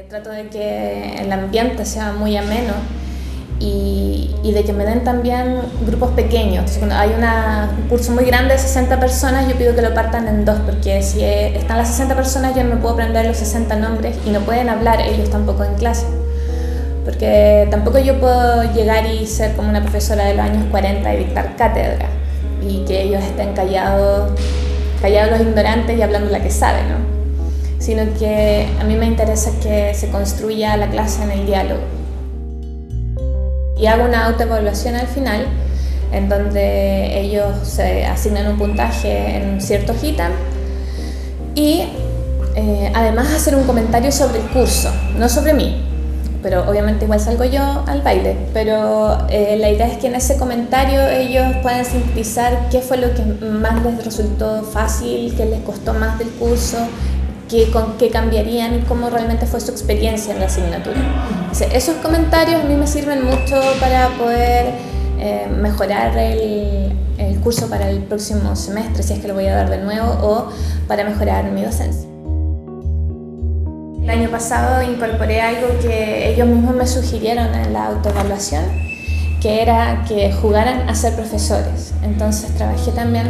Trato de que el ambiente sea muy ameno y de que me den también grupos pequeños. Entonces, cuando hay un curso muy grande de 60 personas, yo pido que lo partan en dos, porque si están las 60 personas yo no me puedo aprender los 60 nombres y no pueden hablar ellos tampoco en clase. Porque tampoco yo puedo llegar y ser como una profesora de los años 40 y dictar cátedra y que ellos estén callados los ignorantes y hablando la que sabe, ¿no? Sino que a mí me interesa que se construya la clase en el diálogo. Y hago una autoevaluación al final, en donde ellos se asignan un puntaje en ciertos ítems y además hacer un comentario sobre el curso, no sobre mí, pero obviamente igual salgo yo al baile, pero la idea es que en ese comentario ellos puedan sintetizar qué fue lo que más les resultó fácil, qué les costó más del curso, con qué cambiarían y cómo realmente fue su experiencia en la asignatura. Esos comentarios a mí me sirven mucho para poder mejorar el curso para el próximo semestre, si es que lo voy a dar de nuevo, o para mejorar mi docencia. El año pasado incorporé algo que ellos mismos me sugirieron en la autoevaluación, que era que jugaran a ser profesores. Entonces trabajé también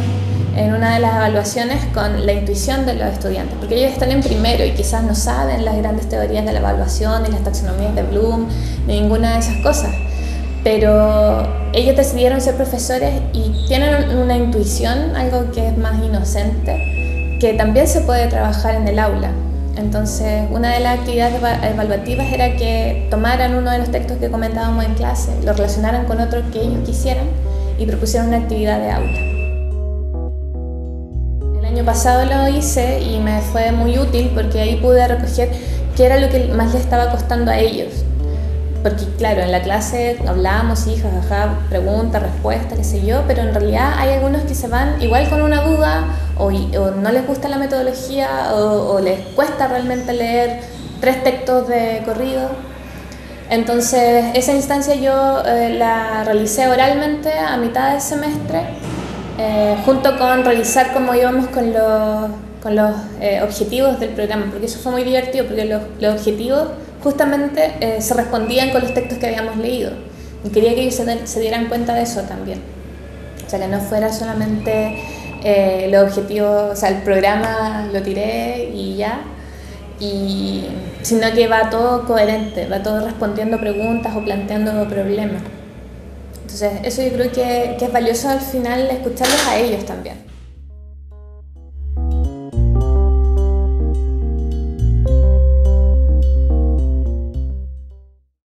en una de las evaluaciones con la intuición de los estudiantes, porque ellos están en primero y quizás no saben las grandes teorías de la evaluación, ni las taxonomías de Bloom, ni ninguna de esas cosas, pero ellos decidieron ser profesores y tienen una intuición, algo que es más inocente, que también se puede trabajar en el aula. Entonces, una de las actividades evaluativas era que tomaran uno de los textos que comentábamos en clase, lo relacionaran con otro que ellos quisieran y propusieran una actividad de aula. El año pasado lo hice y me fue muy útil porque ahí pude recoger qué era lo que más les estaba costando a ellos. Porque claro, en la clase hablábamos, sí, jajaja, pregunta, respuesta, qué sé yo, pero en realidad hay algunos que se van igual con una duda o no les gusta la metodología o les cuesta realmente leer 3 textos de corrido. Entonces esa instancia yo la realicé oralmente a mitad del semestre, junto con realizar cómo íbamos con los objetivos del programa, porque eso fue muy divertido, porque los objetivos justamente se respondían con los textos que habíamos leído y quería que ellos se dieran cuenta de eso también, o sea, que no fuera solamente los objetivos, o sea, el programa lo tiré y ya, sino que va todo coherente, va todo respondiendo preguntas o planteando problemas. Entonces eso yo creo que es valioso al final escucharlos a ellos también.